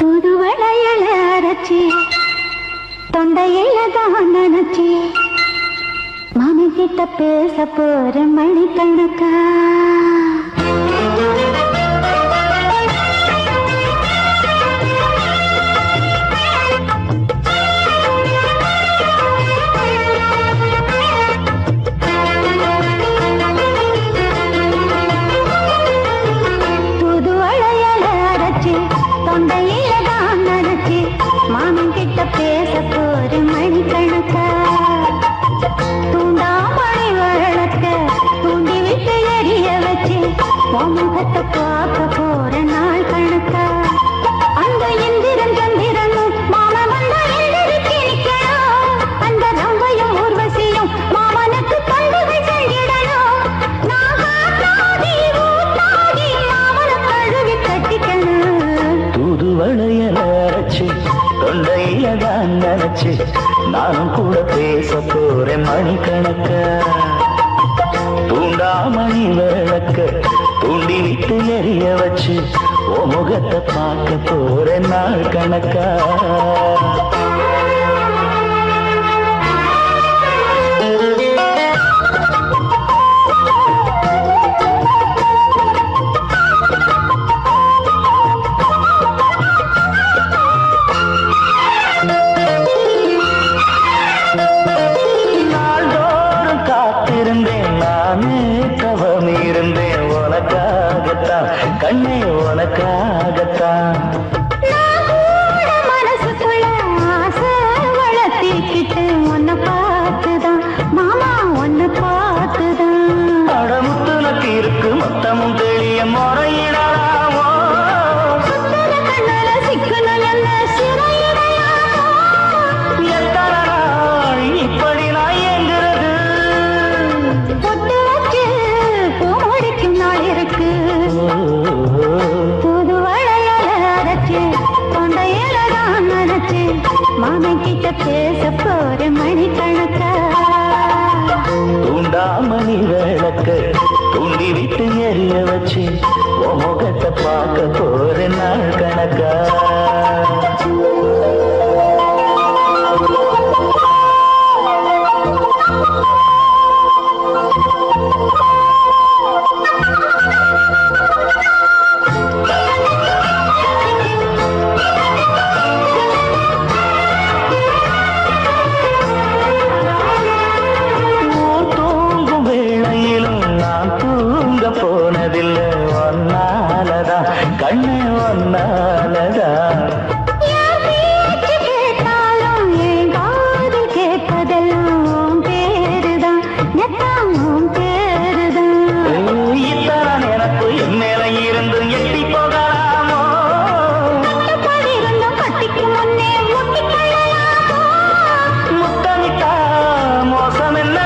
தூதுவளையல அரைச்சி தொண்டையில தான் நினைச்சி மாமி கிட்ட பேச போற மணிக்கணக்கா பேச போற மணிக்கணக்கா தூண்டாமணி வழக்க தூண்டி விட்டு எரிய வச்சு முகத்தை பார்க்க போற நாள் கணக்கா அந்த இந்திரன் சந்திரனும் மாமா வந்த எந்திரிக்கு நிக்கணும் அந்த ரம்பையும் ஊர்வசியும் மாமனுக்கு பண்டுகள் செஞ்சிடணும் நான் காத்தாடி ஊத்தாடி மாமனை கழுவி கட்டிக்கணும் தூதுவளையல அரைச்சு தொண்டையில தான் நினைச்சு நானும் கூட பேச போறேன் மணிக்கணக்க தூண்டாமணி விளக்க தூண்டி விட்டு எரிய வச்சு ஓ முகத்தை பார்க்க போறேன் நாள் கணக்கா கண்ணே உனக்காகத்தான் மனசுக்குள்ள ஆசை வளர்த்திக்கிட்டு உன்னை பார்த்துதான் மாமா உன்னை பார்த்துதான் அடமுத்து நக்கு இருக்கு மொத்தமும் தெளிய முறையிடலாமோ கண்ணல சிக்கணும் என்ன சிறையிடையாமோ எத்தனை நாள் இப்படி நான் எங்கிறது பொட்டு வச்சு பூ முடிக்கும் நாள் இருக்கு மாமன் கிட்ட பேச போற மணிக்கணக்கா தூண்டாமணி விளக்க தூண்டி விட்டு எரிய வச்சு முகத்தை பார்க்க போற நாள் கணக்கா போனதில்லை ஒன்னாலதான் கண்ணு ஒன்னாலதான் கேட்டாலும் என் காது கேட்பதெல்லாம் பேருதான் நெத்தாமும் பேருதான் இத்தான் எனக்கு என் மேல இருந்து எட்டி போகலாமோ இருந்தும் கட்டிக்கு முன்னே முட்டிக்கொள்ளலாமோ முத்தமிட்டா மோசம் என்ன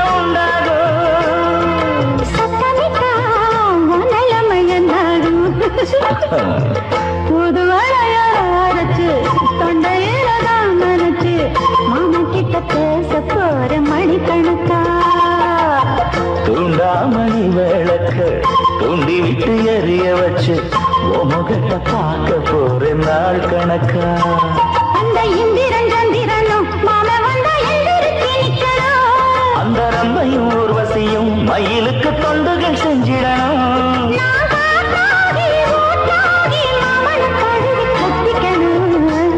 புதுவளைய அரைச்சு தொண்டையில தான் நினைச்சு மாமா கிட்ட பேச போற மணிக்கணக்கா தூண்டாமணி விளக்க தூண்டி விட்டு எரிய வச்சு முகத்தை பார்க்க போற நாள் கணக்கா அந்த இந்திரன் சந்திரனும் மாமா வந்த எந்திரிக்கு நிக்கணும் அந்த ரம்பையும் ஊர்வசியும் மயிலுக்கு தொண்டுகள் செஞ்சிடணும்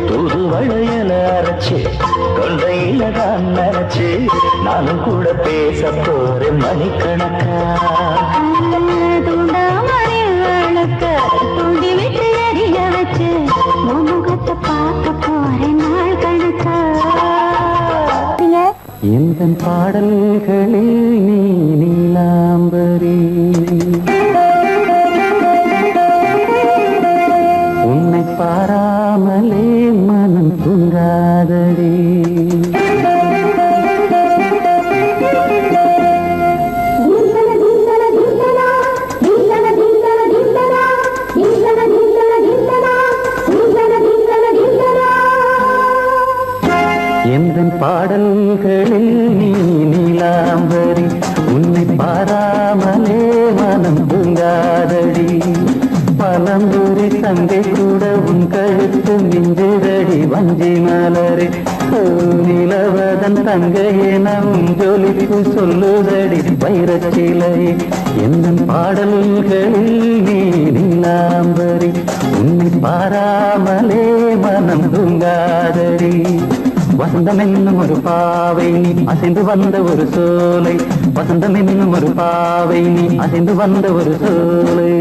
தூதுவளையல அரைச்சு தொண்டையில தான் நினைச்சு நானும் கூட பேச போறேன் மணிக்கணக்கா தூண்டாமணி விளக்க தூண்டி விட்டு எரிய வச்சு முகத்தை பார்க்க போறேன் நாள் கணக்கா எந்த பாடல்களில் நீ நீலாம்பரி உன்னை பாராமலே மனம் தூங்காதடி எந்தன் பாடல்களில் நீ நீலாம்பரி உன்னை பாராமலே மனம் தூங்காதடி பலம்புரி மலம்புரி சங்கை கூட உன் கழுத்து மிஞ்சுதடி வஞ்சி மலரே நிலவதன் தங்கையே நம் ஜொலிப்பு சொல்லுதடி வைரச்சிலை எந்த பாடல்களில் நீ நீலாம்பரி உன்னை பாராமலே மனம் தூங்காதடி வசந்தம் என்னும் ஒரு பாவை நீ அசைந்து வந்த ஒரு சோலை வசந்தம் என்னும் ஒரு பாவை நீ அசைந்து வந்த ஒரு சோலை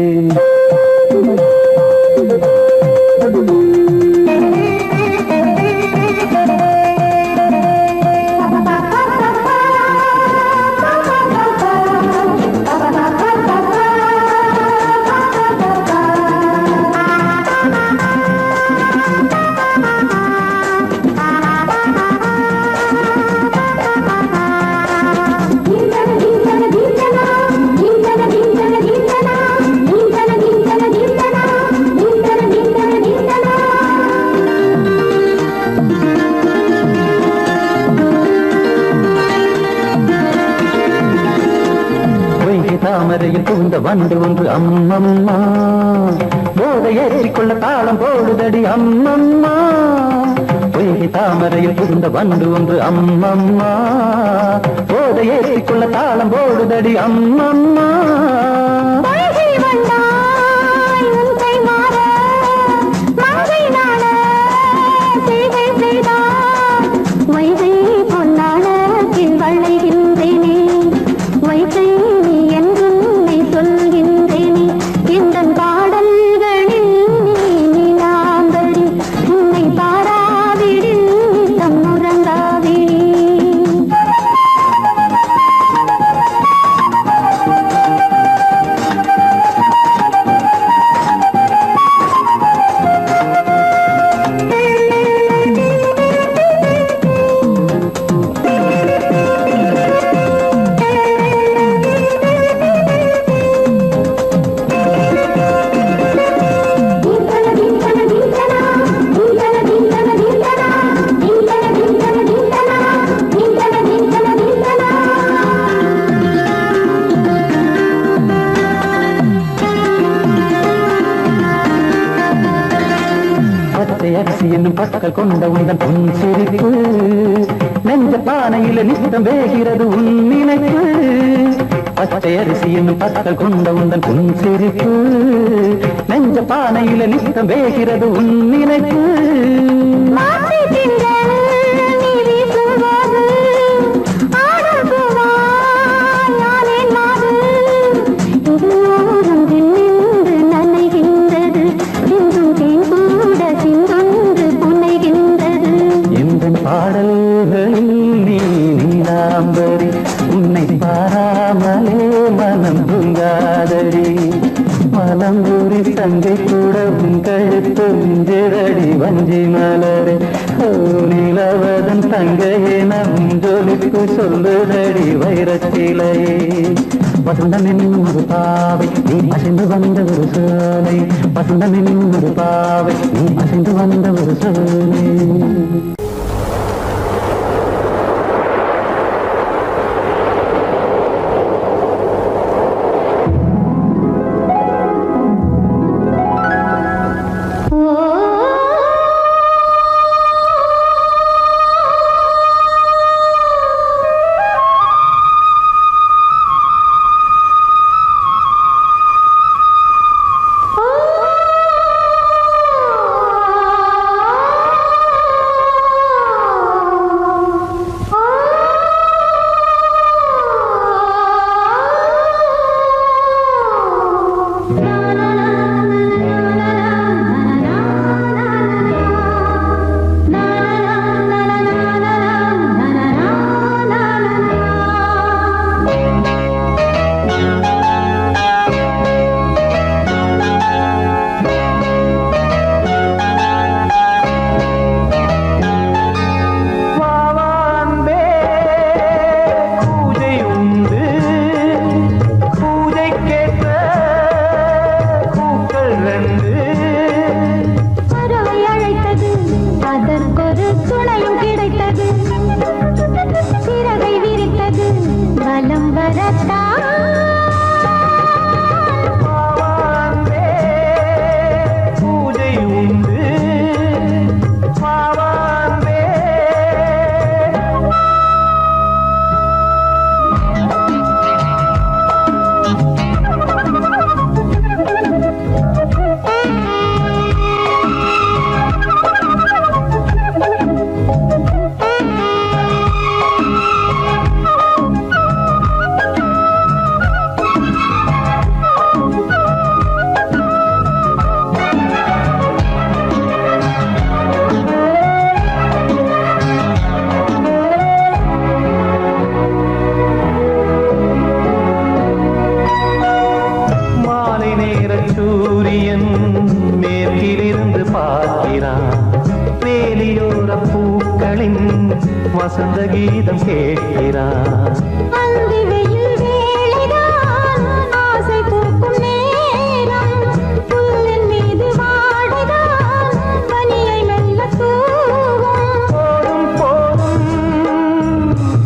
தாமரையில் புகுந்த வண்டு ஒன்று அம்மம்மா போதை ஏற்றிக்கொள்ள தாளம் போடுதடி அம்மம்மா பொய்கை தாமரையில் புகுந்த வண்டு ஒன்று அம்மம்மா போதை ஏற்றிக்கொள்ள தாளம் போடுதடி அம்மம்மா அரிசி என்னும் பற்கள் கொண்ட உந்தன் பொன் சிரிப்பு நெஞ்ச பானையில நித்தம் வேகிறது உன் நினைப்பு பச்சை அரிசி என்னும் பற்கள் கொண்ட உந்தன் பொன் சிரிப்பு நெஞ்ச பானையில நித்தம் வேகிறது உன் நினைப்பு பாடல்களில் நீ நீலாம்பரி உன்னை பாராமலே மனம் தூங்காதடி மலம்பூரி சங்கை கூட உன் கழுத்து மிஞ்சிடடி வஞ்சி மலரே நிலவதன் தங்கையே நம் ஜொலிப்பு சொல்லுதடி வைரச்சிலையே வசந்தம் என்னும் ஒரு பாவை நீ அசைந்து வந்த ஒரு சோலை வசந்தம் என்னும் ஒரு பாவை நீ அசைந்து வந்த ஒரு சோலை வேலியோர பூக்களின் வசந்த கீதம் கேட்கிறார். அந்தி வெயில் வேளைதான் ஆசை பூக்கும் நேரம், புல்லின் மீது வாடைதான் பனியை மெல்ல தூவும். போதும் போதும்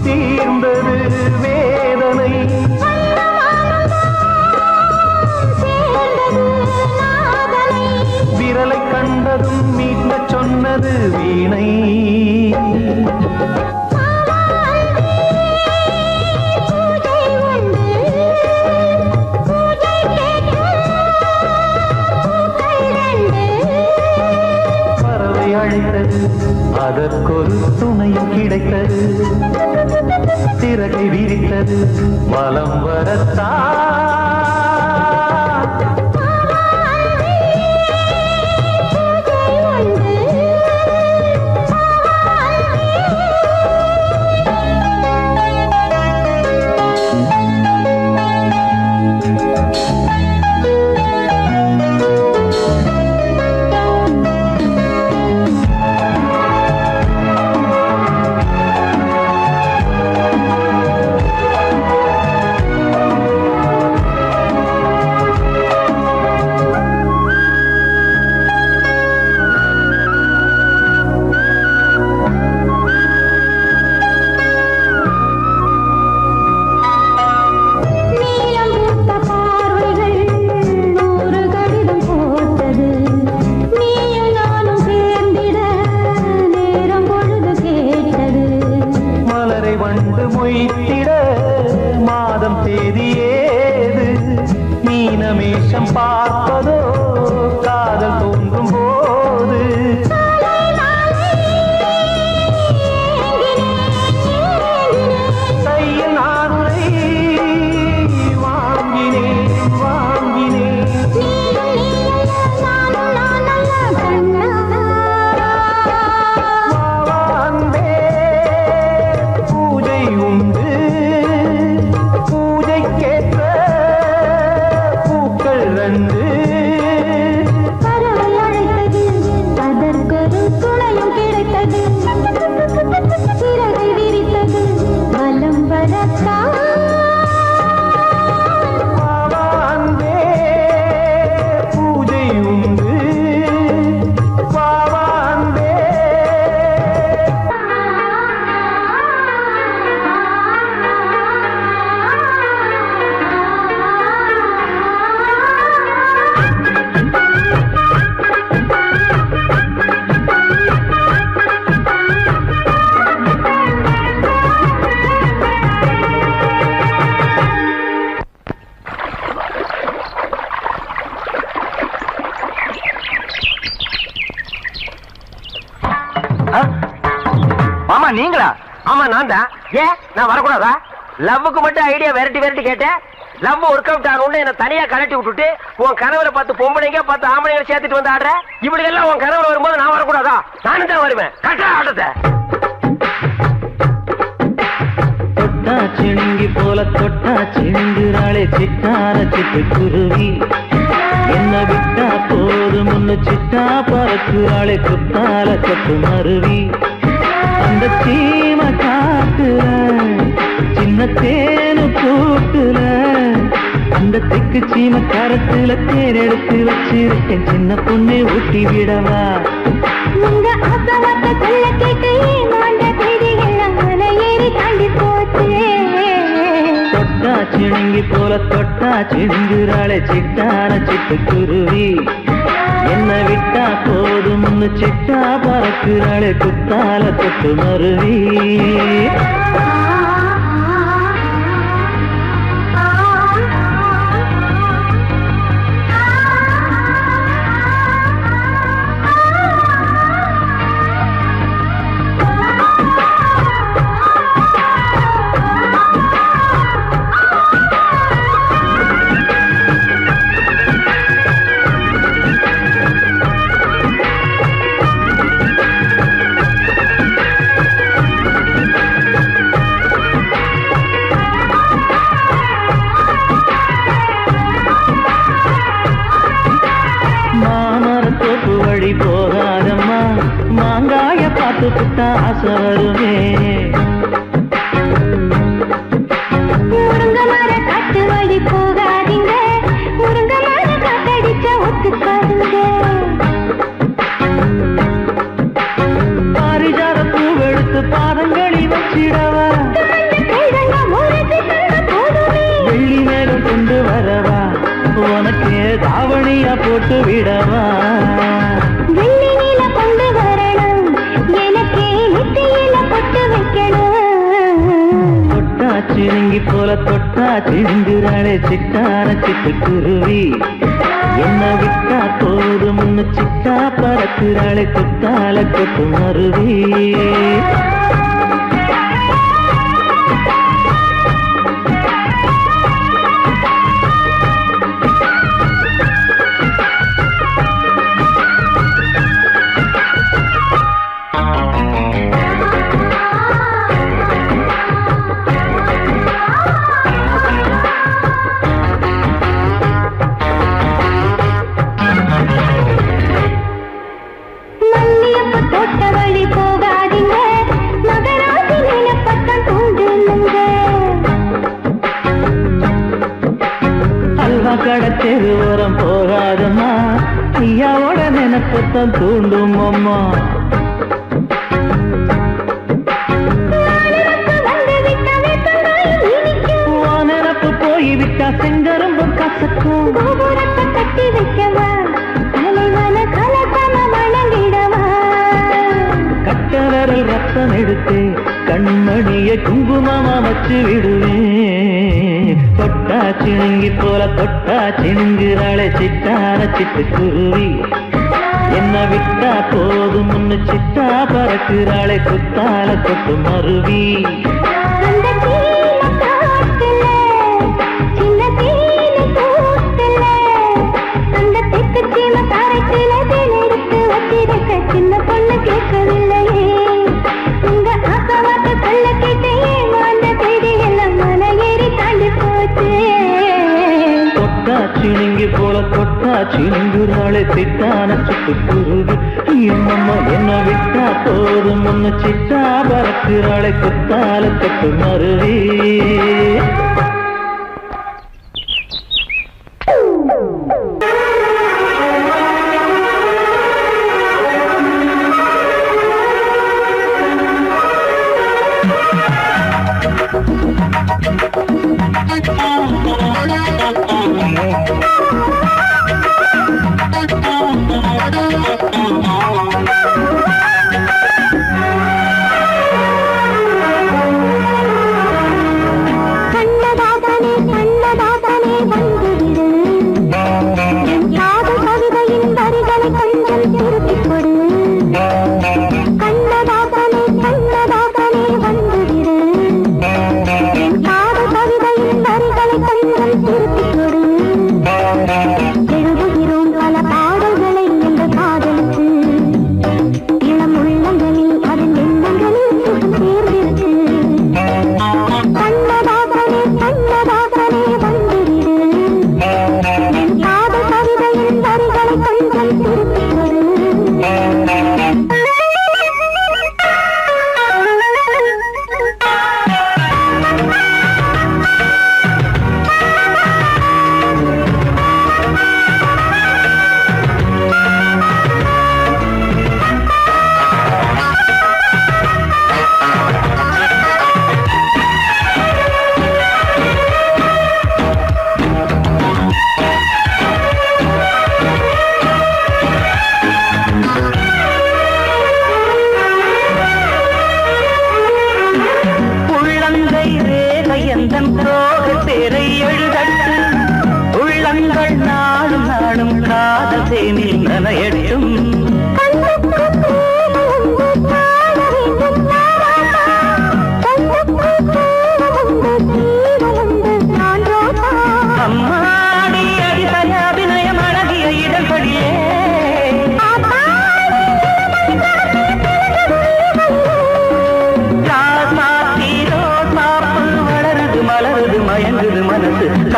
தீர்ந்தது வேதனை, சேர்ந்தது நாதனை. விரலை கண்டதும் மீட்க சொன்னது வீணை. பறவை அழைத்தது, அதற்கொரு துணையும் கிடைத்தது. சிறகை விரித்தது, வலம் வரத்தான். மாதம் தேதி ஏது, மீனமேஷம் பார்ப்பதோ காதல் தோன்றும் போது. கையில் நானுரை வாங்கினேன் வாங்கினேன். பூஜை உண்டு, பூஜைக்கேற்ற பூக்கள் ரெண்டு. பறவை அழைத்தது, அதற்கொரு துணையும் கிடைத்தது. சிறகை விரித்தது, வலம் வரத்தான். பூஜை உண்டு, பாவாந்தே. மாமா நீங்களா? ஆமா நான் தான். ஏன் நான் வரக்கூடாதா? லவ்வுக்கு மட்டும் ஐடியா வெரைட்டி வெரைட்டி கேட்டேன். லவ் ஒர்க் அவுட் ஆகணும்னு என்ன தனியா கலட்டி விட்டுட்டு உன் கனவுல பார்த்து பொம்பளைங்க பார்த்து ஆம்பளைங்களை சேர்த்துட்டு வந்து ஆடுற. இப்படி எல்லாம் உன் கனவுல வரும்போது நான் வரக்கூடாதா? நானும் தான் வருவேன். கட்டா ஆட்டத்தை தொட்டா சிணுங்கி போல தொட்டா சிணுங்குறாளே சிட்டார சிட்டுக்குருவி. என்ன விட்டா போதும் முன்னு சிட்டா பறக்குறாளே குத்தால கொத்து மருவி. அந்த சீம காட்டுல சின்ன தேனு கூட்டுல, அந்த தெக்கு சீம கரத்துல தேர் எடுத்து வச்சிருக்கேன். சின்ன பொண்ணை ஊட்டி விடவா? உங்க அசவத்தை சொல்ல கேட்டு மாண்ட செய்திகள் மலை ஏறி தாண்டி போச்சு. தொட்டா சிணுங்கி போல தொட்டா சிணுங்குறாளே சிட்டார சிட்டுக்குருவி. என்ன விட்டா போதும் சிட்டா பறக்குறாளே குத்தால கொத்து மருவி. பார்த்து புட்டா ஆசை வருமே. முருங்க மர காட்டு வழி போகாதீங்க, முருங்க மர காத்தடிச்ச ஒத்துக்காதுங்க. பாரிஜாத பூவெடுத்து பாதங்களில் வச்சிடவா, வெள்ளி மேலும் கொண்டு வரவா, உனக்கு தாவணியா போட்டு விடவா. வெள்ளி நீல கொண்டு வரணும், எனக்கு நெத்தியில பொட்டு வைக்கணும். தொட்டா சிணுங்கி போல தொட்டா சிணுங்குறாளே சிட்டான சிட்டுக்குருவி, என்ன விட்டா போதும் முன்னு சிட்டா பறக்குறாளே குத்தால கொட்டு மருவி. கடத்தெரு ஓரம் போகாதம்மா, ஐயாவோட நினைப்பத்தான் தூண்டும் அம்மா. நினப்பு போய்விட்டா செங்கரும்பு கசக்கும். கட்டி வைக்கவா, தலைவன கலக்கம வணங்கிடவா. கட்ட விரல் ரத்தம் எடுத்து கண்மணிய குங்குமமா வச்சு விடுவேன். தொட்டா சிணுங்கி போல தொட்டா சிணுங்குறாளே சிட்டான சிட்டுக்குருவி, என்ன விட்டா போதும் முன்னு சிட்டா பறக்குறாளே குத்தால கொட்டு மருவி. சின்ன பொண்ணு கேட்கவில்லையே, உங்க ஆசவாட்ட சொல்ல கேட்டேன், அந்த தேடி எல்லாம் மன ஏறி தாண்டி போச்சு. தொட்டா சிணுங்கி போல தொட்டா சிணுங்குறாளே சிட்டான சிட்டுக்குருவி, என்னம்மா என்ன விட்டா போதும் முன்னு சிட்டா பறக்குறாளே குத்தால கொட்டு மருவி.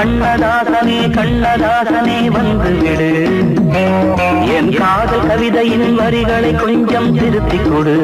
கண்ணதாசனே கண்ணதாசனே வந்து விடு, என் காதல் கவிதையின் வரிகளை கொஞ்சம் திருத்திக் கொடு.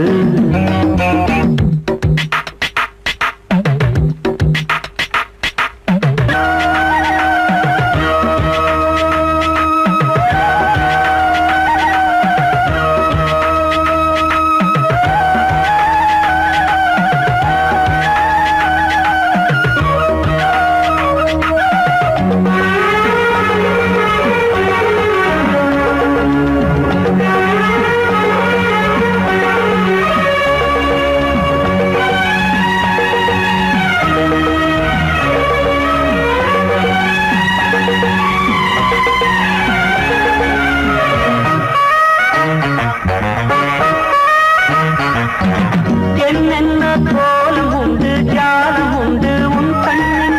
என்னென்ன கோலம் உண்டு ஜாலம் உண்டு உன் கண்ணில்,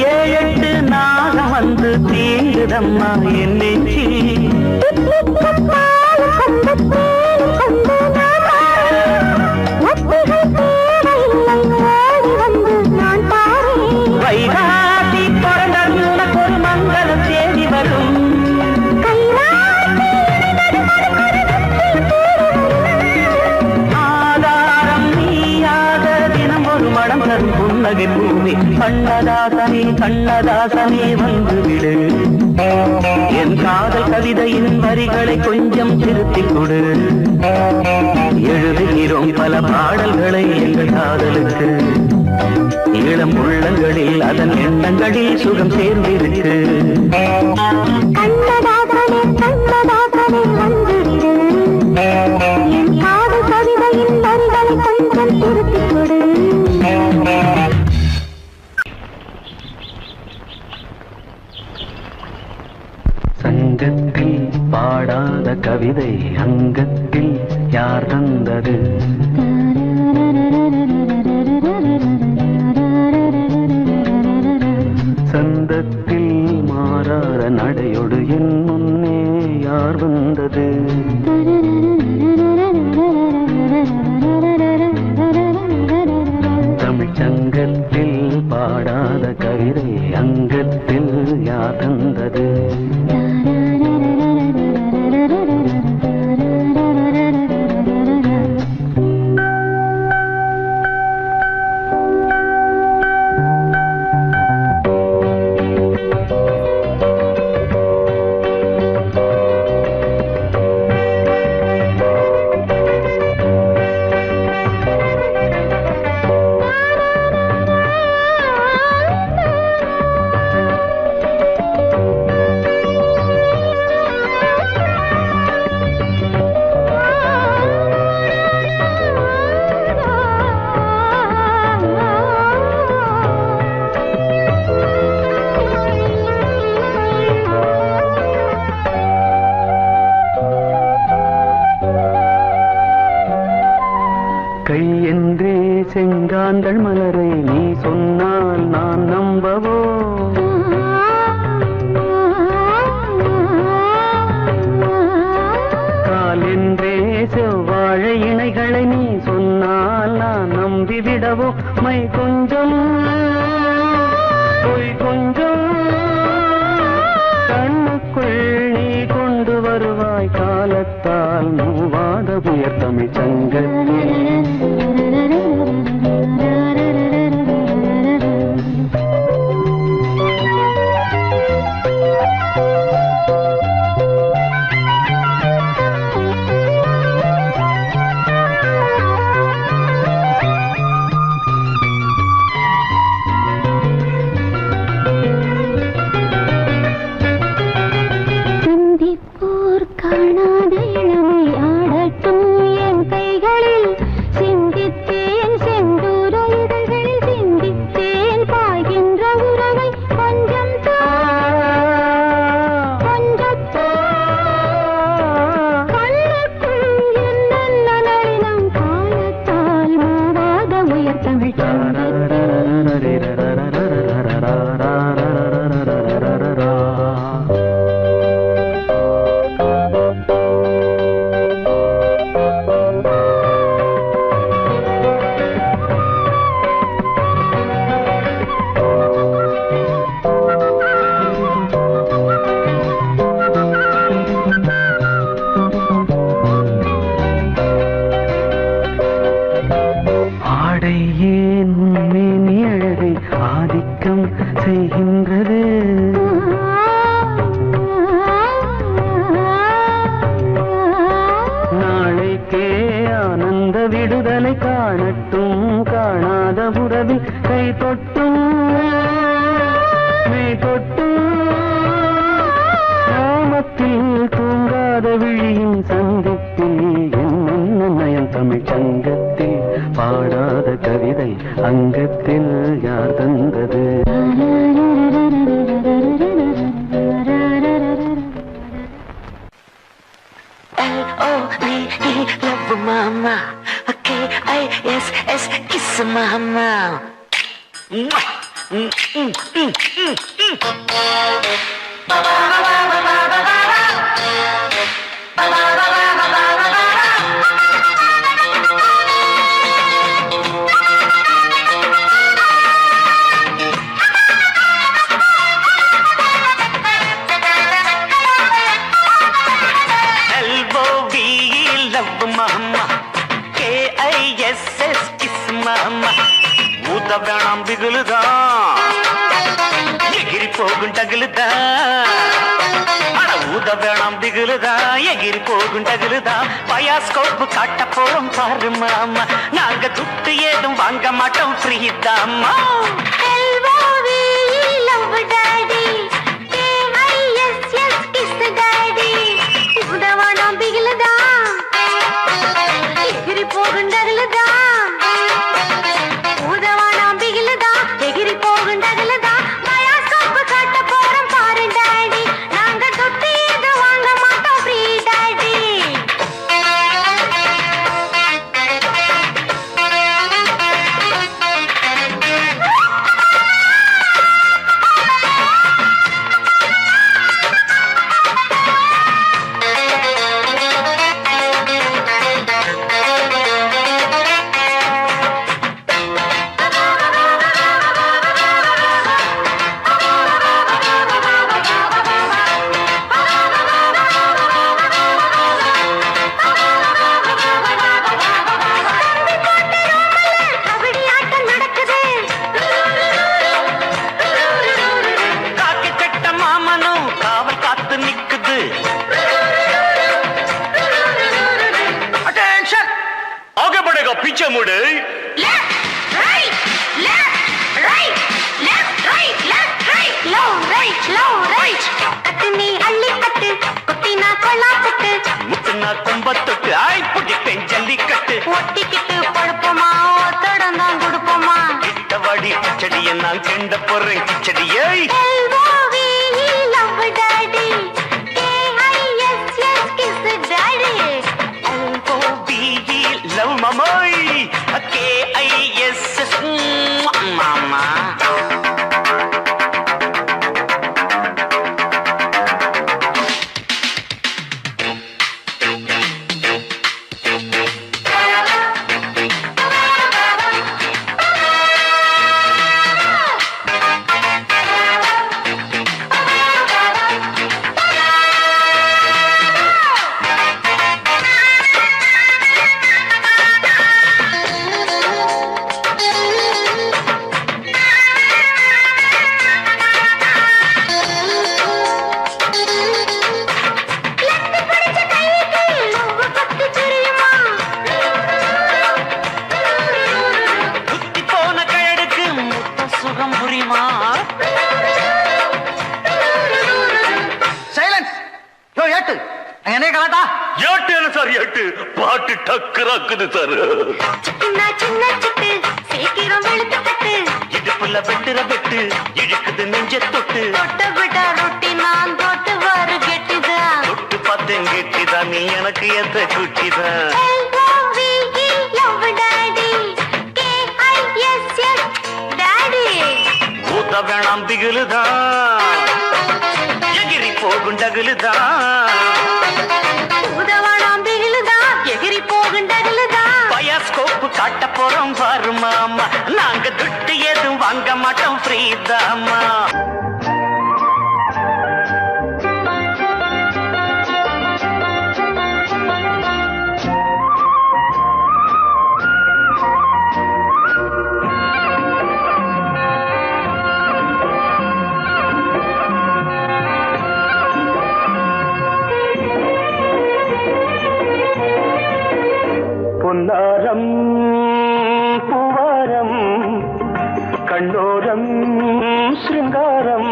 7-8 நாகம் வந்து தீங்குதம்மா என் நெஞ்சில். வைகாசி பிறந்தால் உனக்கு ஒரு மங்களம் தேடி வரும். புன்னகை பூமி கண்ணதாசனே கண்ணதாசனே வந்து விடு, என் காதல் கவிதையின் வரிகளை கொஞ்சம் திருத்திக் கொடு. எழுதுகிறோம் பல பாடல்களை எங்கள் காதலுக்கு, இளம் உள்ளங்களில் அதன் எண்ணங்களில் சுகம் சேர்ந்திருக்கு. கண்ணதாசனே கண்ணதாசனே வந்து விடு, என் காதல் கவிதையின் வரிகளை கொஞ்சம் திருத்திக் கொடு. சங்கத்தில் பாடாத கவிதை அங்கத்தில் யார் தந்தது? சந்தத்தில் மாறாத நடையோடு என் முன்னே யார் வந்தது? தமிழ்ச்சங்கத்தில் பாடாத கவிதை அங்கத்தில் யார் தந்தது? கை என்றே செங்காந்தள் மலரை நீ சொன்னால் நான் நம்பவோ? கால் என்றே செவ்வாழை இணைகளை நீ சொன்னால் நான் நம்பிவிடவோ? மை கொஞ்சம் பொய் கொஞ்சம் கண்ணுக்குள் நீ கொண்டு வருவாய், காலத்தால் மூவாத புயர் தமிழ் சங்கத்தில். காணாத இளமை ஆடட்டும் என் கைகளில், சிங்க அடை ஏன் உண்மை அழகை ஆதிக்கம் செய்கின்றது நாளைக்கே ஆனந்த விடுதலை காணட்டும் காணாத உறவில் கை தொட்டும் மெய் தொட்டும் கிராமத்தில் தூங்காத விழியின் சந்திப்பில் என்ன நயம் தமிழ் சங்கத்தில் பாடாத கவிதை அங்கத்தில் யார் தந்தது Love mama, K-I-S-S, kiss mama. K-I-S-S, kiss mama. ஊத வேணாம் பிகுலுதான் எகிரி போகும் டகுலுதா அட ஊத வேணாம் பிகுலுதா எகிரி போகும் டகுலுதா பயாஸ்கோப்பு காட்ட போறோம் பாரு மாமா நாங்க துட்டு ஏதும் வாங்க மாட்டோம் ஃப்ரீ தாமா पीछे मुड़े left right low right अतनी अल्ली कट कुत्तीना कोला कट मुतना कुंबत्तुट आई पुटी पेंजली कट ओट्टी किट पड़पमा ओतड़ना गुडपमा इट्टवाडी किचड़िय ना केंड पोरे किचड़िये LOVE love daddy KISS kiss daddy LOVE love mamoy KISS mama பாட்டு டக்கராக்குது சார் சின்ன சின்ன சிட்டு சீக்கிரம் வெளுத்து கட்டு இடுப்புல வெட்டுற வெட்டு இழுக்குது நெஞ்ச தொட்டு தொட்டு விட ரொட்டி நான் தொட்டு வரு கெட்டிதான் தொட்டு பார்த்தேன் கெட்டிதான் நீ எனக்கு எந்த குட்டிதான் LOVE love daddy KISS daddy ஊத்த வேணாம் திகிலுதான் எகிரி போகும் டகுலுதான் பயாஸ்கோப்பு காட்ட போறோம் பாரு மாமா நாங்க துட்டு எதுவும் வாங்க மாட்டோம் ஃப்ரீ தாமா பொன்னாரம் பூவாரம் கண்ணோரம் சிருங்காரம்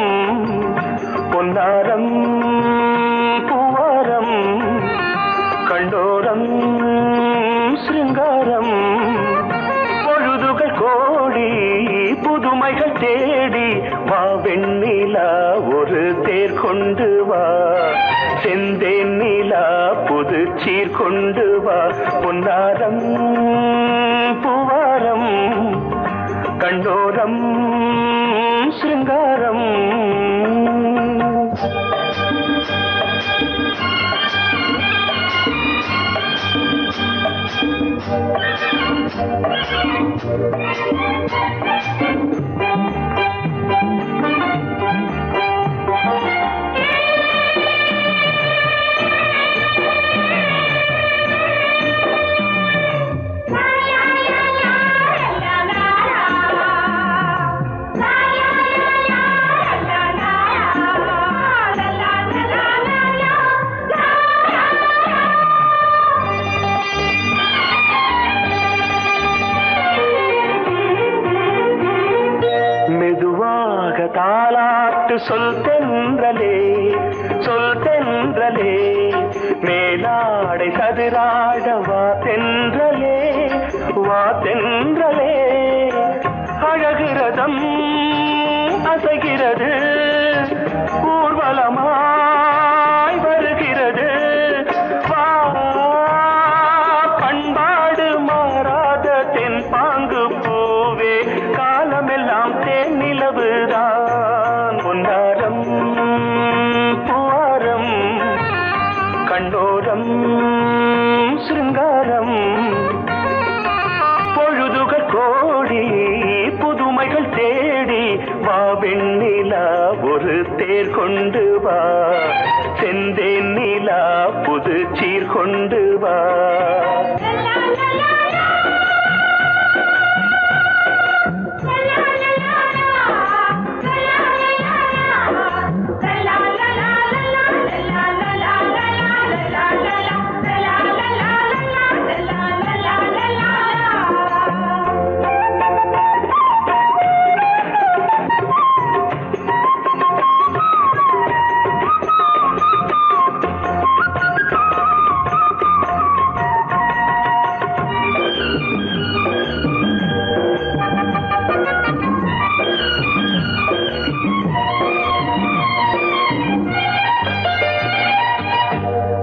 பொன்னாரம் பூவாரம் கண்டோரம் சிருங்காரம் பொழுதுகள் கோடி புதுமைகள் தேடி வா வெண்ணிலா ஒரு தேர் கொண்டு வா செந்தேன் நிலா புது சீர் கொண்டு வா பொன்னாரம் பூவாரம் கண்டோரம் சிருங்காரம் தாலாட்டு சொல் தென்றலே மேலாடை சதுராட வா தென்றலே அழகிறதம் அசைகிறது ஊர்வலமாய் வருகிறது வா பண்பாடு மாறாத தென் பாங்கு பூவே காலமெல்லாம் தேன் நிலவுதான் பொன்னாரம் பூவாரம் கண்டோரம் சிருங்காரம் பொழுதுகள் கோடி புதுமைகள் தேடி வா வெண்ணிலா ஒரு தேர் கொண்டு வா செந்தேன் நிலா புது சீர் கொண்டு வா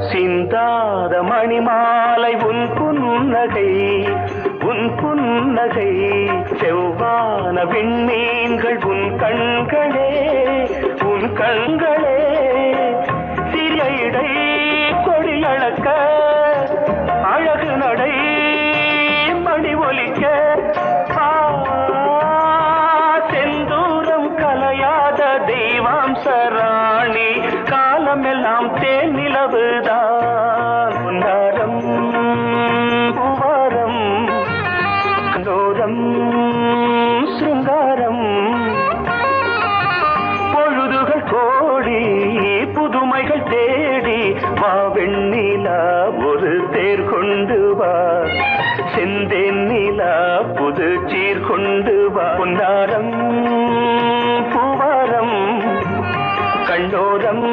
சிந்தாத மணிமாலை உன் புன்னகை செவ்வான விண்மீன்கள் உன் கண்களே சிறிய இடை கொடியளக்க அழகு நடை மணி ஒலிக்க செந்தூரம் கலையாத தெய்வாம்சராணி காலமெல்லாம் தேன் நிலவுதான் பொன்னாரம் பூவாரம் கண்டோரம் சிருங்காரம் பொழுதுகள் கோடி புதுமைகள் தேடி வா வெண்ணிலா ஒரு தேர் கொண்டு வா செந்தேன் நிலா புது சீர் கொண்டு வா பொன்னாரம் பூவாரம் கண்டோரம்